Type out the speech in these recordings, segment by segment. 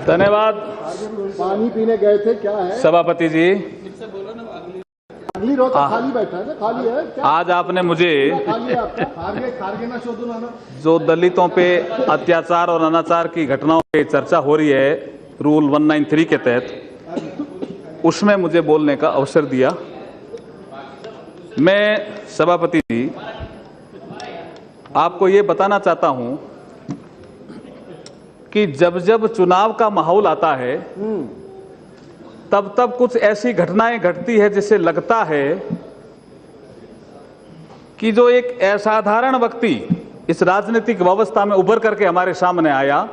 धन्यवाद। पानी पीने गए थे, क्या है सभापति जी, अगली रोज खाली बैठा है ना, खाली है क्या? आज आपने मुझे खाली है आपका? खारगे ना शोधन ना जो दलितों पे अत्याचार और अनाचार की घटनाओं पे चर्चा हो रही है रूल 193 के तहत, उसमें मुझे बोलने का अवसर दिया। मैं सभापति जी आपको ये बताना चाहता हूं कि जब जब चुनाव का माहौल आता है तब तब कुछ ऐसी घटनाएं घटती है जिससे लगता है कि जो एक असाधारण व्यक्ति इस राजनीतिक व्यवस्था में उभर करके हमारे सामने आया,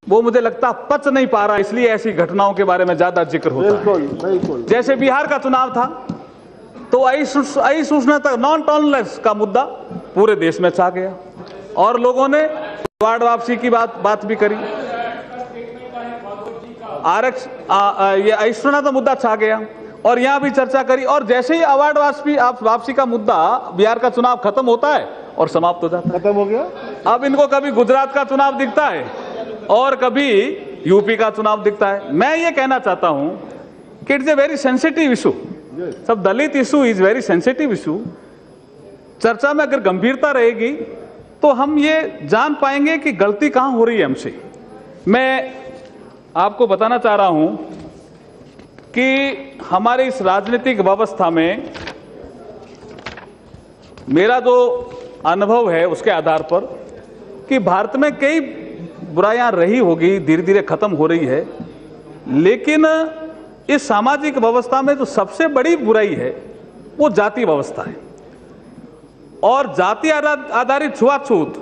वो मुझे लगता पच नहीं पा रहा, इसलिए ऐसी घटनाओं के बारे में ज्यादा जिक्र होता है। बिल्कुल। जैसे बिहार का चुनाव था तो असूचना तक नॉन टॉलरेंस का मुद्दा पूरे देश में छा गया और लोगों ने अवार्ड वापसी की बात भी करी। ये अहिष्णुता का मुद्दा छा गया और यहां भी चर्चा करी, और जैसे ही अवार्ड वापसी का मुद्दा बिहार का चुनाव खत्म होता है और समाप्त हो जाता है। खत्म हो गया। अब इनको कभी गुजरात का चुनाव दिखता है और कभी यूपी का चुनाव दिखता है। मैं ये कहना चाहता हूं कि it's a very sensitive issue. सब Dalit issue is very sensitive issue. चर्चा में अगर गंभीरता रहेगी तो हम ये जान पाएंगे कि गलती कहां हो रही है हमसे। मैं आपको बताना चाह रहा हूं कि हमारी इस राजनीतिक व्यवस्था में मेरा जो अनुभव है उसके आधार पर कि भारत में कई बुराइयां रही होगी, धीरे धीरे खत्म हो रही है, लेकिन इस सामाजिक व्यवस्था में जो सबसे बड़ी बुराई है वो जाति व्यवस्था है और जाति आधारित छुआछूत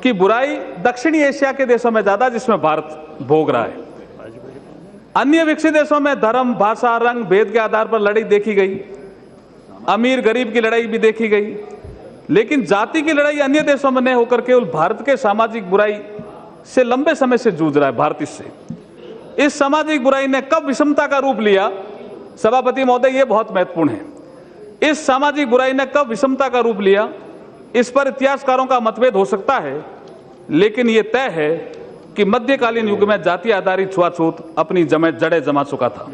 की बुराई दक्षिणी एशिया के देशों में ज्यादा, जिसमें भारत भोग रहा है। अन्य विकसित देशों में धर्म, भाषा, रंग, भेद के आधार पर लड़ाई देखी गई, अमीर गरीब की लड़ाई भी देखी गई, लेकिन जाति की लड़ाई अन्य देशों में नहीं होकर केवल भारत के सामाजिक बुराई से लंबे समय से जूझ रहा है भारत। इससे इस सामाजिक बुराई ने कब विषमता का रूप लिया, सभापति महोदय, ये बहुत महत्वपूर्ण है। इस सामाजिक बुराई ने कब विषमता का रूप लिया, इस पर इतिहासकारों का मतभेद हो सकता है, लेकिन यह तय है कि मध्यकालीन युग में जाति आधारित छुआछूत अपनी जड़ें जमा चुका था।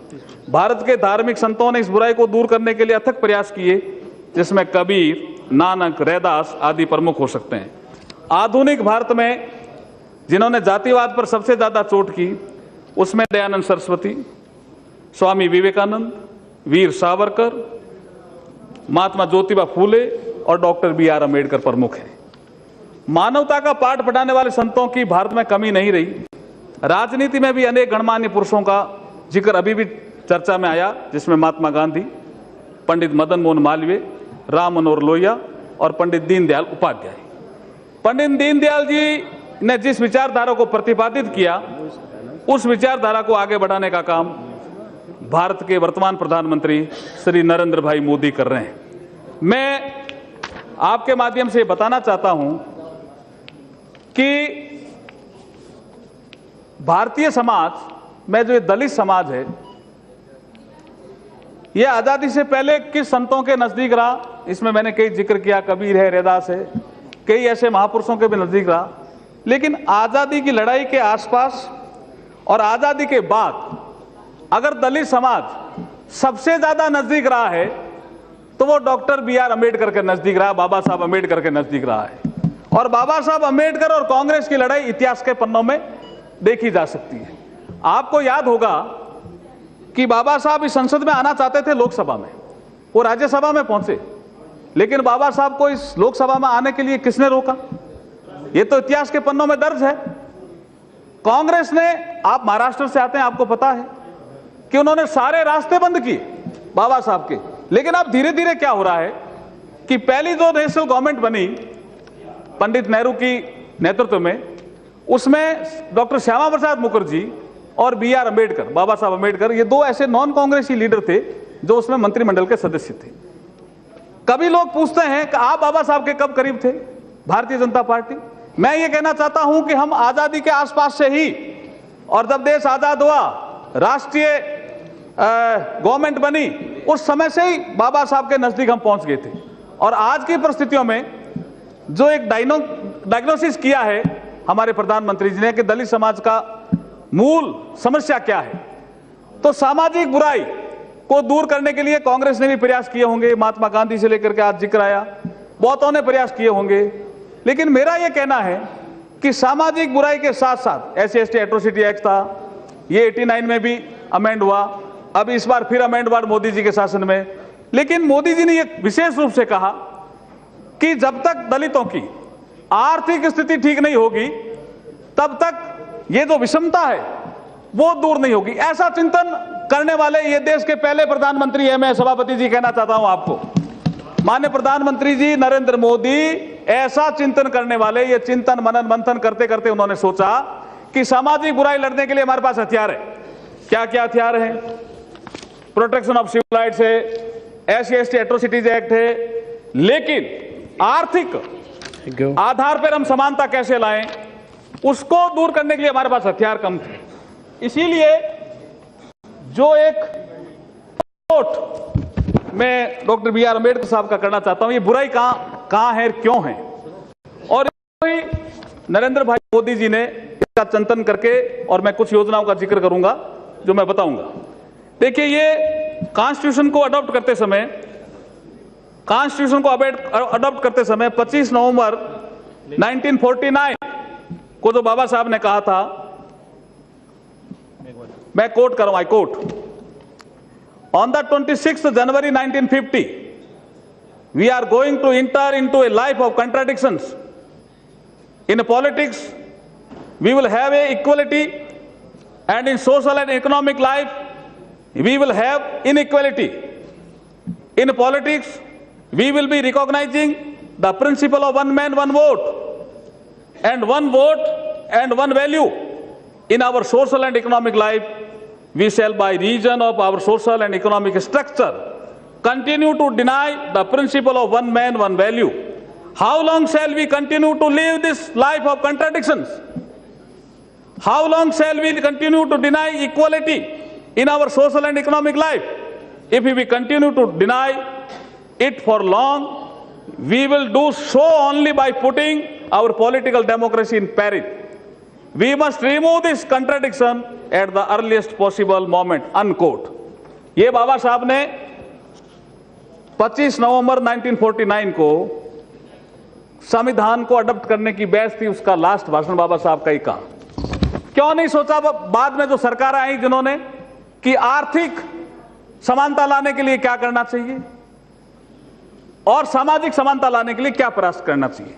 भारत के धार्मिक संतों ने इस बुराई को दूर करने के लिए अथक प्रयास किए, जिसमें कबीर, नानक, रैदास आदि प्रमुख हो सकते हैं। आधुनिक भारत में जिन्होंने जातिवाद पर सबसे ज्यादा चोट की उसमें दयानंद सरस्वती, स्वामी विवेकानंद, वीर सावरकर, महात्मा ज्योतिबा फूले और डॉक्टर BR अम्बेडकर प्रमुख हैं। मानवता का पाठ पढ़ाने वाले संतों की भारत में कमी नहीं रही। राजनीति में भी अनेक गणमान्य पुरुषों का जिक्र अभी भी चर्चा में आया, जिसमें महात्मा गांधी, पंडित मदन मोहन मालवीय, राम मनोहर लोहिया और पंडित दीनदयाल उपाध्याय। पंडित दीनदयाल जी ने जिस विचारधारा को प्रतिपादित किया उस विचारधारा को आगे बढ़ाने का काम भारत के वर्तमान प्रधानमंत्री श्री नरेंद्र भाई मोदी कर रहे हैं। मैं आपके माध्यम से बताना चाहता हूं कि भारतीय समाज में जो दलित समाज है, यह आजादी से पहले किस संतों के नजदीक रहा, इसमें मैंने कई जिक्र किया, कबीर है, रैदास है, कई ऐसे महापुरुषों के भी नजदीक रहा। लेकिन आजादी की लड़ाई के आसपास और आजादी के बाद अगर दलित समाज सबसे ज्यादा नजदीक रहा है तो वो डॉक्टर BR अम्बेडकर के नजदीक रहा, बाबा साहब अम्बेडकर के नजदीक रहा है। और बाबा साहब अम्बेडकर और कांग्रेस की लड़ाई इतिहास के पन्नों में देखी जा सकती है। आपको याद होगा कि बाबा साहब इस संसद में आना चाहते थे, लोकसभा में, वो राज्यसभा में पहुंचे, लेकिन बाबा साहब को इस लोकसभा में आने के लिए किसने रोका, ये तो इतिहास के पन्नों में दर्ज है। कांग्रेस ने, आप महाराष्ट्र से आते हैं, आपको पता है कि उन्होंने सारे रास्ते बंद किए बाबा साहब के। लेकिन अब धीरे धीरे क्या हो रहा है कि पहली जो नेशनल गवर्नमेंट बनी पंडित नेहरू की नेतृत्व में, उसमें डॉक्टर श्यामा प्रसाद मुखर्जी और BR अम्बेडकर, बाबा साहब अम्बेडकर, ये दो ऐसे नॉन कांग्रेसी लीडर थे जो उसमें मंत्रिमंडल के सदस्य थे। कभी लोग पूछते हैं कि आप बाबा साहब के कब करीब थे, भारतीय जनता पार्टी। मैं ये कहना चाहता हूं कि हम आजादी के आसपास से ही, और जब देश आजाद हुआ, राष्ट्रीय गवर्नमेंट बनी, उस समय से ही बाबा साहब के नजदीक हम पहुंच गए थे। और आज की परिस्थितियों में जो एक डायग्नोसिस किया है हमारे प्रधानमंत्री जी ने कि दलित समाज का मूल समस्या क्या है। तो सामाजिक बुराई को दूर करने के लिए कांग्रेस ने भी प्रयास किए होंगे, महात्मा गांधी से लेकर के आज जिक्र आया, बहुतों ने प्रयास किए होंगे। लेकिन मेरा यह कहना है कि सामाजिक बुराई के साथ साथ SC/ST एट्रोसिटी एक्ट था, ये 89 में भी अमेंड हुआ, अब इस बार फिर अमेंड हुआ मोदी जी के शासन में। लेकिन मोदी जी ने यह विशेष रूप से कहा कि जब तक दलितों की आर्थिक स्थिति ठीक नहीं होगी तब तक ये जो विषमता है वो दूर नहीं होगी। ऐसा चिंतन करने वाले ये देश के पहले प्रधानमंत्री हैं। मैं सभापति जी कहना चाहता हूं आपको, माननीय प्रधानमंत्री जी नरेंद्र मोदी ऐसा चिंतन करने वाले, ये चिंतन मनन मंथन करते करते उन्होंने सोचा कि सामाजिक बुराई लड़ने के लिए हमारे पास हथियार है। क्या क्या हथियार हैं? प्रोटेक्शन ऑफ सिविल राइट्स है, SC/ST एट्रोसिटीज एक्ट है, लेकिन आर्थिक आधार पर हम समानता कैसे लाएं, उसको दूर करने के लिए हमारे पास हथियार कम थे। इसीलिए जो एक कोट मैं डॉक्टर BR अम्बेडकर साहब का करना चाहता हूं, ये बुराई कहां है, क्यों है, और नरेंद्र भाई मोदी जी ने इसका चिंतन करके, और मैं कुछ योजनाओं का जिक्र करूंगा जो मैं बताऊंगा। देखिए, ये कॉन्स्टिट्यूशन को अडॉप्ट करते समय 25 नवंबर 1949 को जो बाबा साहब ने कहा था, मैं कोट करूं, I quote, on the 26th January 1950 we are going to enter into a life of contradictions. In politics we will have a equality, and in social and economic life we will have inequality. In politics we will be recognizing the principle of one man, one vote, and one vote and one value. In our social and economic life, we shall, by reason of our social and economic structure, continue to deny the principle of one man, one value. How long shall we continue to live this life of contradictions? How long shall we continue to deny equality in our social and economic life? If we continue to deny it for long, we will do so only by putting our political democracy in peril. We must remove this contradiction at the earliest possible moment, unquote. ये बाबा साहब ने 25 नवंबर 1949 को संविधान को adopt करने की बहस थी, उसका लास्ट भाषण बाबा साहब का ही कहा। क्यों नहीं सोचा बाद में जो सरकार आई जिन्होंने कि आर्थिक समानता लाने के लिए क्या करना चाहिए और सामाजिक समानता लाने के लिए क्या प्रयास करना चाहिए।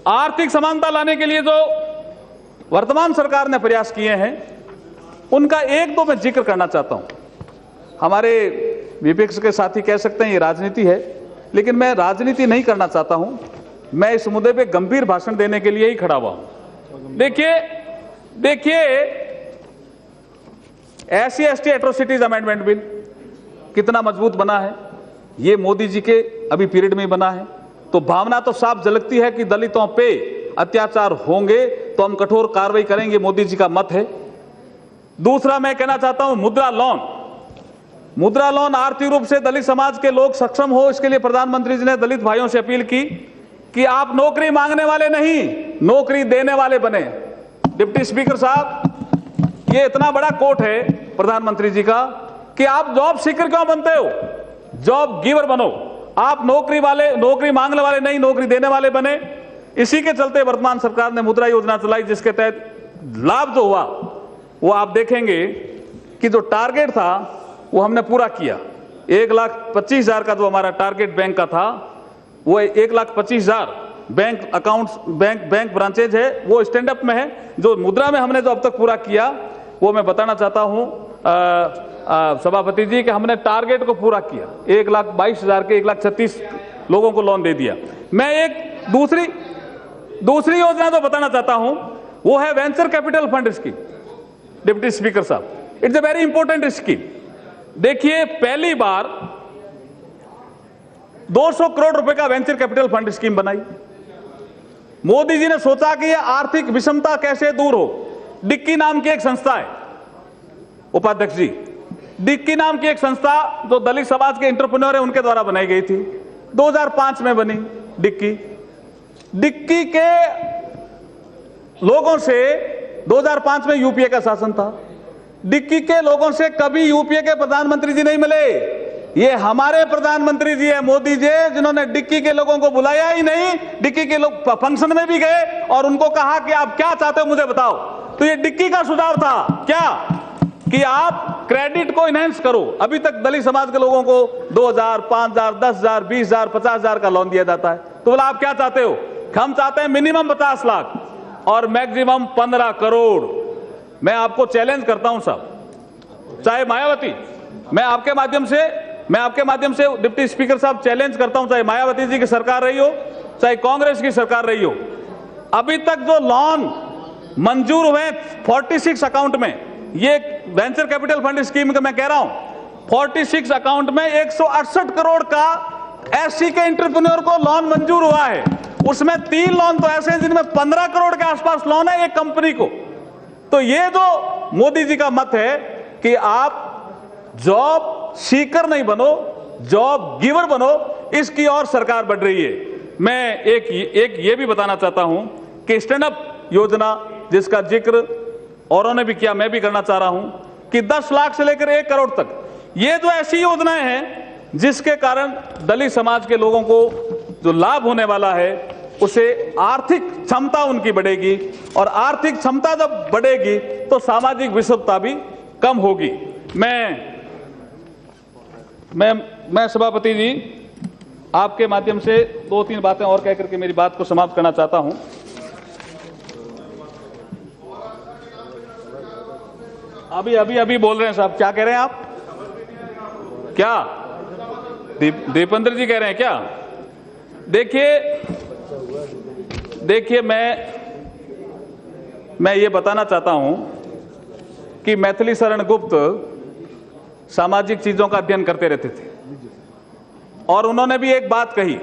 आर्थिक समानता लाने के लिए जो वर्तमान सरकार ने प्रयास किए हैं उनका एक दो मैं जिक्र करना चाहता हूं। हमारे विपक्ष के साथी कह सकते हैं ये राजनीति है, लेकिन मैं राजनीति नहीं करना चाहता हूं। मैं इस मुद्दे पे गंभीर भाषण देने के लिए ही खड़ा हुआ हूं। देखिए SC/ST एट्रोसिटीज अमेंडमेंट बिल कितना मजबूत बना है, ये मोदी जी के अभी पीरियड में बना है। तो भावना तो साफ झलकती है कि दलितों पे अत्याचार होंगे तो हम कठोर कार्रवाई करेंगे, मोदी जी का मत है। दूसरा मैं कहना चाहता हूं मुद्रा लोन आर्थिक रूप से दलित समाज के लोग सक्षम हो, इसके लिए प्रधानमंत्री जी ने दलित भाइयों से अपील की कि आप नौकरी मांगने वाले नहीं, नौकरी देने वाले बने। डिप्टी स्पीकर साहब, ये इतना बड़ा कोट है प्रधानमंत्री जी का कि आप जॉब सीकर क्यों बनते हो, जॉब गिवर बनो। आप नौकरी मांगने वाले नहीं, नौकरी देने वाले बने। इसी के चलते वर्तमान सरकार ने मुद्रा योजना चलाई, जिसके तहत लाभ जो हुआ वो आप देखेंगे कि जो टारगेट था वो हमने पूरा किया। 1,25,000 का जो हमारा टारगेट बैंक का था, वो 1,25,000 बैंक अकाउंट्स, बैंक ब्रांचेज है, वो स्टैंड अप में है। जो मुद्रा में हमने जो अब तक पूरा किया वो मैं बताना चाहता हूं सभापति जी कि हमने टारगेट को पूरा किया। 1,22,000 के 1,36,000 लोगों को लोन दे दिया। मैं एक दूसरी योजना जो बताना चाहता हूं वो है venture capital fund scheme. Deputy speaker साहब, it's a very important scheme. देखिए, पहली बार 200 करोड़ रुपए का वेंचर कैपिटल फंड स्कीम बनाई। मोदी जी ने सोचा कि यह आर्थिक विषमता कैसे दूर हो। डिक्की नाम की एक संस्था है, उपाध्यक्ष जी, डिक्की नाम की एक संस्था जो दलित समाज के एंटरप्रेन्योर है उनके द्वारा बनाई गई थी। 2005 में बनी डिक्की के लोगों से 2005 में यूपीए का शासन था, डिक्की के लोगों से कभी यूपीए के प्रधानमंत्री जी नहीं मिले। ये हमारे प्रधानमंत्री जी है, मोदी जी, जिन्होंने डिक्की के लोगों को बुलाया ही नहीं। डिक्की के लोग फंक्शन में भी गए और उनको कहा कि आप क्या चाहते हो मुझे बताओ। तो ये डिक्की का सुझाव था क्या कि आप क्रेडिट को इनहेंस करो। अभी तक दलित समाज के लोगों को 2000, 5000, 10,000, 20,000, 50,000 का लोन दिया जाता है। तो बोला आप क्या चाहते हो? हम चाहते हैं मिनिमम 50 लाख और मैक्सिमम 15 करोड़। मैं आपको चैलेंज करता हूं साहब, चाहे मायावती, मैं आपके माध्यम से डिप्टी स्पीकर साहब चैलेंज करता हूं, चाहे मायावती जी की सरकार रही हो, चाहे कांग्रेस की सरकार रही हो, अभी तक जो लोन मंजूर हुए 46 अकाउंट में, ये वेंचर कैपिटल फंड स्कीम का मैं कह रहा हूं, 46 अकाउंट में 168 करोड़ का एससी के एंटरप्रेन्योर को लोन मंजूर हुआ है। उसमें 3 लोन तो ऐसे हैं जिनमें 15 करोड़ के आसपास लोन है एक कंपनी को। तो ये जो मोदी जी का मत है कि आप जॉब सीकर नहीं बनो, जॉब गिवर बनो, इसकी और सरकार बढ़ रही है। मैं एक ये भी बताना चाहता हूं कि स्टैंड अप योजना जिसका जिक्र औरों ने भी किया, मैं भी करना चाह रहा हूं कि 10 लाख से लेकर 1 करोड़ तक, ये जो ऐसी योजनाएं हैं जिसके कारण दलित समाज के लोगों को जो लाभ होने वाला है, उसे आर्थिक क्षमता उनकी बढ़ेगी और आर्थिक क्षमता जब बढ़ेगी तो सामाजिक विषमता भी कम होगी। मैं सभापति जी आपके माध्यम से 2-3 बातें और कहकर के मेरी बात को समाप्त करना चाहता हूं। अभी बोल रहे हैं साहब, क्या कह रहे हैं आप? क्या दीपेंद्र जी कह रहे हैं क्या? देखिए मैं ये बताना चाहता हूं कि मैथिली शरण गुप्त सामाजिक चीजों का अध्ययन करते रहते थे और उन्होंने भी एक बात कही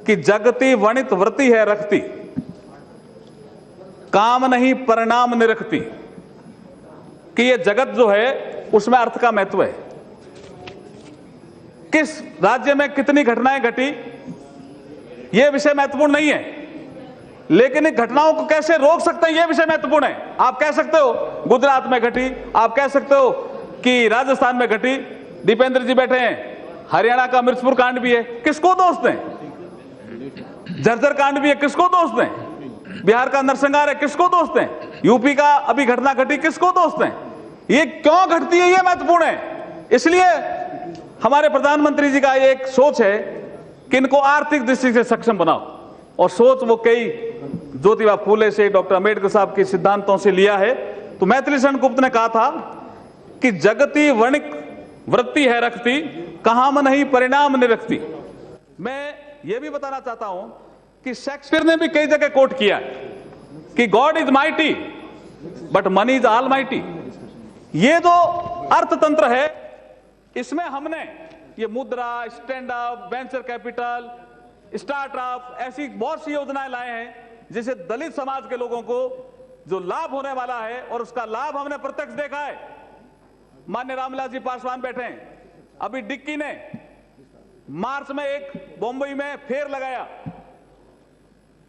कि जगती वणित वृत्ति है रखती, काम नहीं परिणाम निरखती, कि ये जगत जो है उसमें अर्थ का महत्व है। किस राज्य में कितनी घटनाएं घटी यह विषय महत्वपूर्ण नहीं है, लेकिन इन घटनाओं को कैसे रोक सकते हैं यह विषय महत्वपूर्ण है। आप कह सकते हो गुजरात में घटी, आप कह सकते हो कि राजस्थान में घटी, दीपेंद्र जी बैठे हैं, हरियाणा का मिर्चपुर कांड भी है, किसको दोष दें? झज्जर कांड भी है, किसको दोष दें? बिहार का नरसंहार है, किसको दोष दें? यूपी का अभी घटना घटी, किसको दोष दें? ये क्यों घटती है ये महत्वपूर्ण है। इसलिए हमारे प्रधानमंत्री जी का एक सोच है कि इनको आर्थिक दृष्टि से सक्षम बनाओ, और सोच वो कई ज्योतिबा फूले से, डॉक्टर अंबेडकर साहब के सिद्धांतों से लिया है। तो मैथिली शरण गुप्त ने कहा था कि जगती वणिक वृत्ति है रखती, काम नहीं परिणाम निरखती। मैं ये भी बताना चाहता हूं कि शेक्सपियर ने भी कई जगह कोट किया है कि God is mighty but money is all mighty. ये जो अर्थतंत्र है इसमें हमने ये मुद्रा, stand up, venture capital, startup, ऐसी बहुत सी योजनाएं लाए हैं जिससे दलित समाज के लोगों को जो लाभ होने वाला है, और उसका लाभ हमने प्रत्यक्ष देखा है। माननीय रामविलास जी पासवान बैठे हैं, अभी डिक्की ने मार्च में एक बॉम्बई में फेयर लगाया।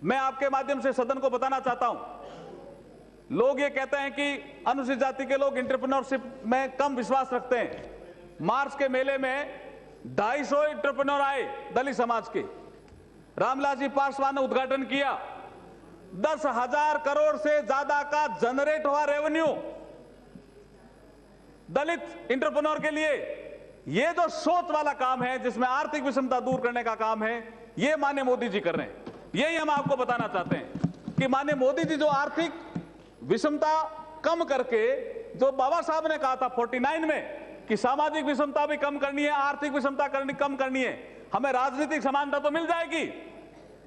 मैं आपके माध्यम से सदन को बताना चाहता हूं, लोग ये कहते हैं कि अनुसूचित जाति के लोग एंटरप्रेन्योरशिप में कम विश्वास रखते हैं। मार्च के मेले में 250 एंटरप्रेन्योर आए दलित समाज के, रामविलास जी पासवान ने उद्घाटन किया। 10,000 करोड़ से ज्यादा का जनरेट हुआ रेवेन्यू दलित एंटरप्रेन्योर के लिए। ये जो सोच वाला काम है, जिसमें आर्थिक विषमता दूर करने का काम है, ये माननीय मोदी जी कर रहे हैं। यही हम आपको बताना चाहते हैं कि माननीय मोदी जी जो आर्थिक विषमता कम करके, जो बाबा साहब ने कहा था 49 में कि सामाजिक विषमता भी कम करनी है, आर्थिक विषमता कम करनी है, हमें राजनीतिक समानता तो मिल जाएगी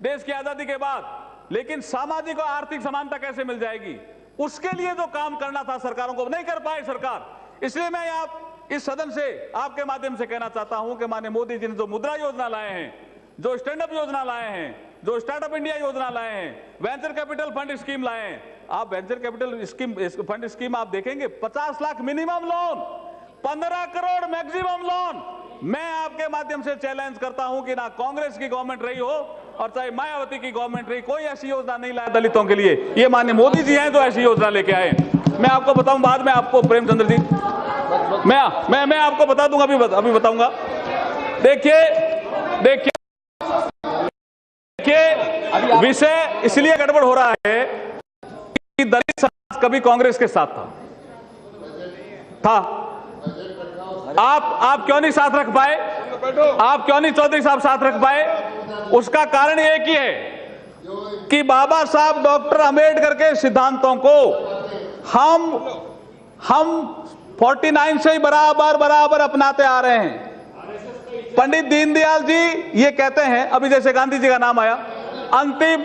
देश की आजादी के बाद, लेकिन सामाजिक और आर्थिक समानता कैसे मिल जाएगी? उसके लिए जो काम करना था सरकारों को, नहीं कर पाए सरकार। इसलिए मैं आप इस सदन से आपके माध्यम से कहना चाहता हूं कि माननीय मोदी जी ने जो मुद्रा योजना लाए हैं, जो स्टैंड अप योजना लाए हैं, जो स्टार्टअप इंडिया योजना लाए हैं, वेंचर कैपिटल फंड स्कीम लाए हैं, आप venture capital scheme fund scheme आप देखेंगे 50 lakh minimum loan, 15 crore maximum loan, मैं आपके माध्यम से चैलेंज करता हूं कि ना कांग्रेस की गवर्नमेंट रही हो और चाहे मायावती की गवर्नमेंट रही, कोई ऐसी योजना नहीं लाया दलितों के लिए। ये माननीय मोदी जी हैं जो ऐसी योजना लेके आए। मैं आपको बताऊं बाद में, आपको प्रेमचंद्र जी मैं आपको बता दूंगा, अभी बताऊंगा। देखिए विषय इसलिए गड़बड़ हो रहा है कि दलित समाज कभी कांग्रेस के साथ था। आप क्यों नहीं साथ रख पाए? आप क्यों नहीं चौधरी साहब साथ रख पाए? उसका कारण एक ही है कि बाबा साहब डॉक्टर अंबेडकर के सिद्धांतों को हम 49 से ही बराबर अपनाते आ रहे हैं। पंडित दीनदयाल जी ये कहते हैं, अभी जैसे गांधी जी का नाम आया, अंतिम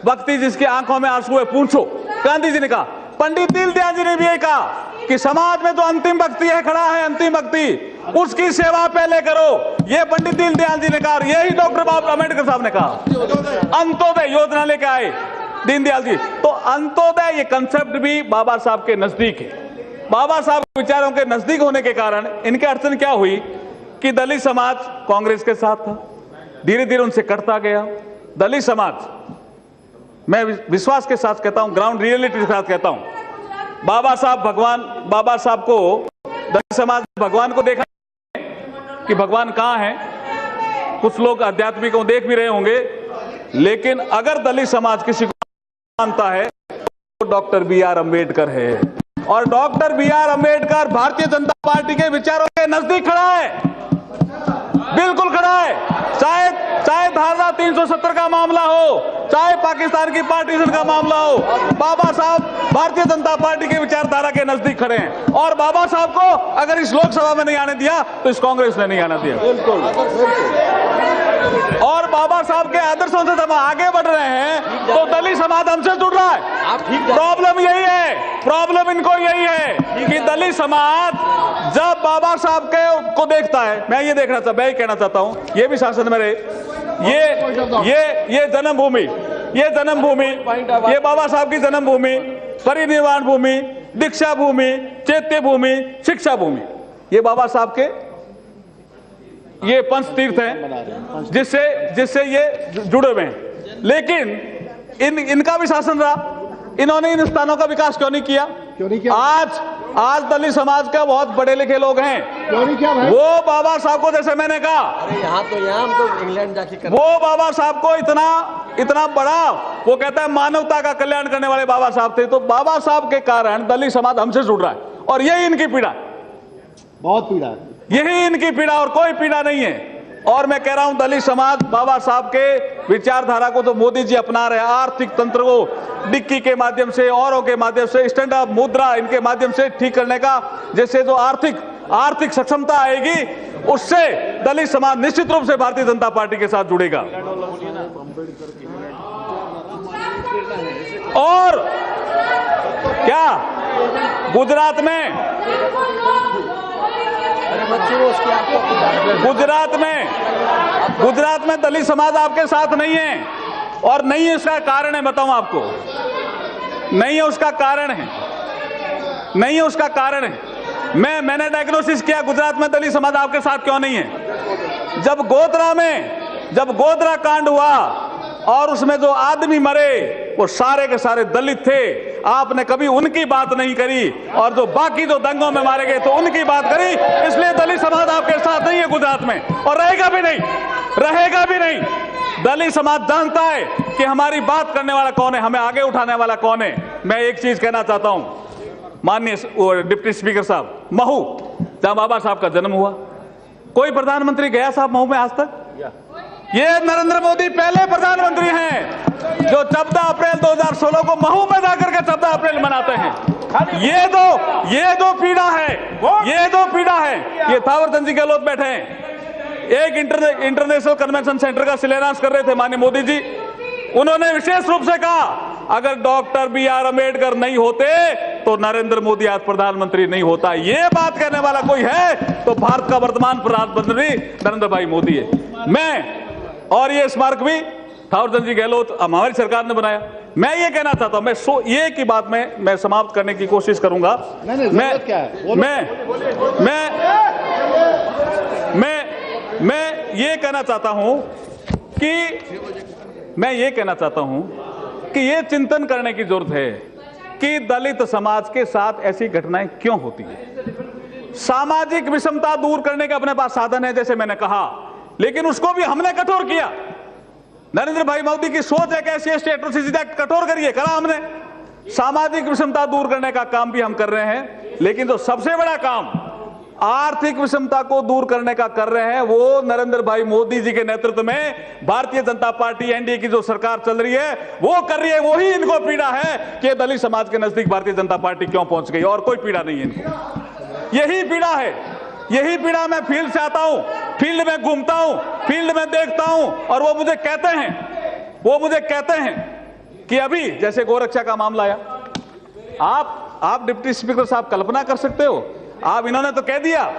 व्यक्ति जिसकी आंखों में आंसू है पूछो, गांधी जी ने कहा। पंडित दीनदयाल जी ने भी यही कहा कि समाज में जो अंतिम व्यक्ति है, खड़ा है अंतिम व्यक्ति, उसकी सेवा पहले करो। ये पंडित दीनदयाल जी ने कहा, यही डॉक्टर बाबा अम्बेडकर साहब ने कहा। अंत्योदय योजना लेके आए दीनदयाल जी। तो अंत्योदय ये कंसेप्ट भी बाबा साहब के नजदीक है। बाबा साहब के विचारों के नजदीक होने के कारण इनके अड़चन क्या हुई कि दलित समाज कांग्रेस के साथ था, धीरे धीरे उनसे कटता गया। दलित समाज, मैं विश्वास के साथ कहता हूं, ग्राउंड रियलिटी के साथ कहता हूं, बाबा साहब को दलित समाज भगवान को देखा कि भगवान कहां है। कुछ लोग आध्यात्मिक को देख भी रहे होंगे, लेकिन अगर दलित समाज किसी को मानता है तो डॉक्टर BR अम्बेडकर है। और doctor BR Ambedkar Bharatiya Janata party के विचारों के नजदीक खड़ा है, बिल्कुल खड़ा है। चाहे धारा 370 का मामला हो, चाहे पाकिस्तान की पार्टीशन का मामला हो, बाबा साहब भारतीय जनता पार्टी के विचारधारा के नजदीक खड़े हैं। और बाबा साहब को अगर इस लोकसभा में नहीं आने दिया तो इस कांग्रेस ने नहीं आने दिया। और बाबा साहब के आदर्शों से जब आगे बढ़ रहे हैं तो दलित समाज हमसे जुड़ रहा है। प्रॉब्लम यही है, प्रॉब्लम इनको यही है कि दलित समाज जब बाबा साहब को देखता है, मैं ये कहना चाहता हूं, ये भी शासन में रहे, ये जन्मभूमि, ये बाबा साहब की जन्मभूमि, परिनिर्वाण भूमि, दीक्षा भूमि, चैत्य भूमि, शिक्षा भूमि, ये बाबा साहब के ये पंच तीर्थ हैं जिससे ये जुड़े हुए हैं। लेकिन इनका भी शासन रहा, इन्होंने इन स्थानों का विकास क्यों नहीं किया? आज दलित समाज का बहुत बड़े लिखे लोग हैं, क्यों नहीं किया भाई? वो बाबा साहब को, जैसे मैंने कहा, अरे यहाँ हम तो इंग्लैंड जाके वो बाबा साहब को इतना बड़ा, वो कहता है मानवता का कल्याण करने वाले बाबा साहब थे। तो बाबा साहब के कारण दलित समाज हमसे जुड़ रहा है और यही इनकी पीड़ा, बहुत पीड़ा है, यही इनकी पीड़ा और कोई पीड़ा नहीं है। और मैं कह रहा हूं दलित समाज बाबा साहब के विचारधारा को तो मोदी जी अपना रहे हैं। आर्थिक तंत्र को डिक्की के माध्यम से, औरों के माध्यम से, स्टैंड अप मुद्रा, इनके माध्यम से ठीक करने का, जैसे जो आर्थिक सक्षमता आएगी, उससे दलित समाज निश्चित रूप से भारतीय जनता पार्टी के साथ जुड़ेगा। और क्या गुजरात में दलित समाज आपके साथ नहीं है, और नहीं है उसका कारण है, बताऊं आपको, नहीं है उसका कारण है। मैंने डायग्नोसिस किया गुजरात में दलित समाज आपके साथ क्यों नहीं है। जब गोधरा कांड हुआ और उसमें जो आदमी मरे वो सारे के सारे दलित थे, आपने कभी उनकी बात नहीं करी, और जो बाकी जो दंगों में मारे गए तो उनकी बात करी। इसलिए दलित समाज आपके साथ नहीं है गुजरात में, और रहेगा भी नहीं। दलित समाज जानता है कि हमारी बात करने वाला कौन है, हमें आगे उठाने वाला कौन है। मैं एक चीज कहना चाहता हूं, माननीय डिप्टी स्पीकर साहब, महू जहां बाबा साहब का जन्म हुआ, कोई प्रधानमंत्री गया साहब महू में आज तक? ये नरेंद्र मोदी पहले प्रधानमंत्री हैं जो 14 अप्रैल 2016 को महू में जाकर के 14 अप्रैल मनाते हैं। ये दो पीड़ा है। ये थावरचंद जी गहलोत बैठे हैं, एक इंटरनेशनल कन्वेंशन सेंटर का शिलान्यास कर रहे थे माननीय मोदी जी। उन्होंने विशेष रूप से कहा, अगर डॉक्टर BR अम्बेडकर नहीं होते तो नरेंद्र मोदी आज प्रधानमंत्री नहीं होता। ये बात कहने वाला कोई है तो भारत का वर्तमान प्रधानमंत्री नरेंद्र भाई मोदी है। और ये स्मारक भी थावरचंद जी गहलोत हमारी सरकार ने बनाया। मैं ये कहना चाहता हूं, ये की बात मैं समाप्त करने की कोशिश करूंगा। नहीं, क्या है? मैं ये कहना चाहता हूं कि ये चिंतन करने की जरूरत है कि दलित समाज के साथ ऐसी घटनाएं क्यों होती है। सामाजिक विषमता दूर करने के अपने पास साधन है, जैसे मैंने कहा, लेकिन उसको भी हमने कठोर किया। नरेंद्र भाई मोदी की सोच है कि SC/ST एट्रोसिटीज एक्ट कठोर करिए, करा हमने। सामाजिक विषमता दूर करने का काम भी हम कर रहे हैं, लेकिन जो सबसे बड़ा काम आर्थिक विषमता को दूर करने का कर रहे हैं, वो नरेंद्र भाई मोदी जी के नेतृत्व में भारतीय जनता पार्टी NDA की जो सरकार चल रही है वो कर रही है। वही इनको पीड़ा है कि दलित समाज के नजदीक भारतीय जनता पार्टी क्यों पहुंच गई, और कोई पीड़ा नहीं है इनको। यही पीड़ा है, यही पीड़ा मैं फील्ड से आता हूं, फील्ड में घूमता हूं, फील्ड में देखता हूं, और वो मुझे कहते हैं कि अभी जैसे गोरक्षा का मामला आया, आप डिप्टी स्पीकर साहब कल्पना कर सकते हो, आप इन्होंने तो कह दिया,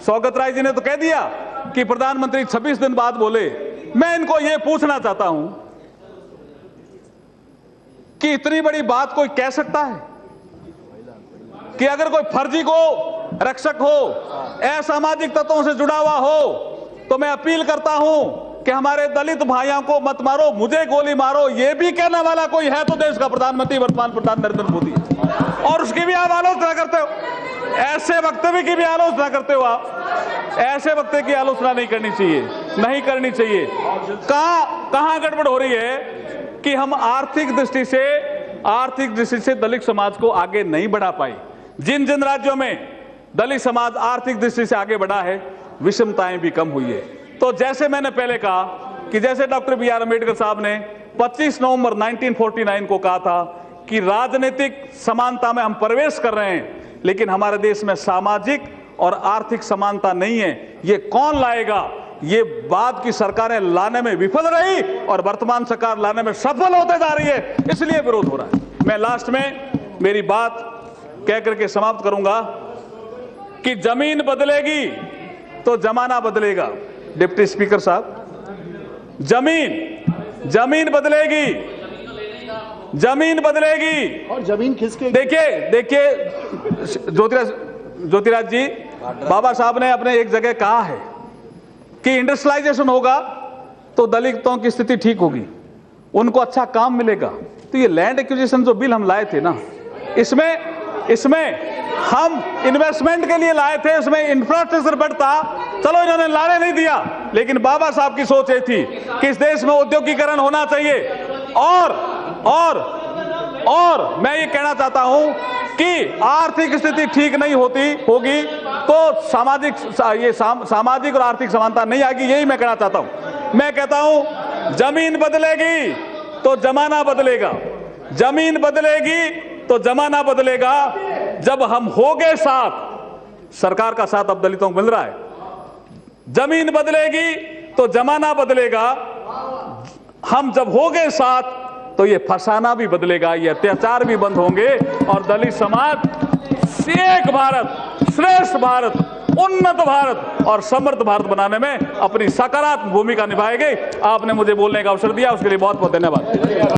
सौगत राय जी ने तो कह दिया कि प्रधानमंत्री 26 दिन बाद बोले। मैं इनको यह पूछना चाहता हूं कि इतनी बड़ी बात कोई कह सकता है कि अगर कोई फर्जी को रक्षक हो, असामाजिक तत्वों से जुड़ा हुआ हो, तो मैं अपील करता हूं कि हमारे दलित भाइयों को मत मारो, मुझे गोली मारो, यह भी कहने वाला कोई है तो देश का प्रधानमंत्री वर्तमान प्रधान नरेंद्र मोदी है, और उसकी भी आप आलोचना करते हो। ऐसे वक्तव्य की भी आलोचना करते हो आप। ऐसे वक्तव्य की आलोचना नहीं करनी चाहिए। कहां गड़बड़ हो रही है कि हम आर्थिक दृष्टि से दलित समाज को आगे नहीं बढ़ा पाए। जिन जिन राज्यों में दलित समाज आर्थिक दृष्टि से आगे बढ़ा है, विषमताएं भी कम हुई है। तो जैसे मैंने पहले कहा कि जैसे डॉक्टर BR अम्बेडकर साहब ने 25 नवंबर 1949 को कहा था कि राजनीतिक समानता में हम प्रवेश कर रहे हैं, लेकिन हमारे देश में सामाजिक और आर्थिक समानता नहीं है। ये कौन लाएगा? ये बाद की सरकारें लाने में विफल रही और वर्तमान सरकार लाने में सफल होते जा रही है, इसलिए विरोध हो रहा है। मैं लास्ट में मेरी बात कह करके समाप्त करूंगा कि जमीन बदलेगी तो जमाना बदलेगा। डिप्टी स्पीकर साहब, जमीन बदलेगी और जमीन किसके? देखिए ज्योतिराज जी, बाबा साहब ने अपने एक जगह कहा है कि इंडस्ट्रियलाइजेशन होगा तो दलितों की स्थिति ठीक होगी, उनको अच्छा काम मिलेगा। तो ये लैंड एक्विजिशन जो बिल हम लाए थे ना, इसमें हम इन्वेस्टमेंट के लिए लाए थे, इसमें इंफ्रास्ट्रक्चर बढ़ता। चलो इन्होंने लाने नहीं दिया, लेकिन बाबा साहब की सोच ये थी कि इस देश में औद्योगिकरण होना चाहिए। और मैं ये कहना चाहता हूं कि आर्थिक स्थिति ठीक नहीं होगी तो सामाजिक और आर्थिक समानता नहीं आएगी। यही मैं कहना चाहता हूं। मैं कहता हूं जमीन बदलेगी तो जमाना बदलेगा। जब हम होंगे साथ, सरकार का साथ अब दलितों को मिल रहा है, जमीन बदलेगी तो जमाना बदलेगा। हम जब होंगे साथ तो ये फसाना भी बदलेगा, ये अत्याचार भी बंद होंगे, और दलित समाज एक भारत, श्रेष्ठ भारत, उन्नत भारत और समृद्ध भारत बनाने में अपनी सकारात्मक भूमिका निभाएगी। आपने मुझे बोलने का अवसर दिया, उसके लिए बहुत बहुत धन्यवाद।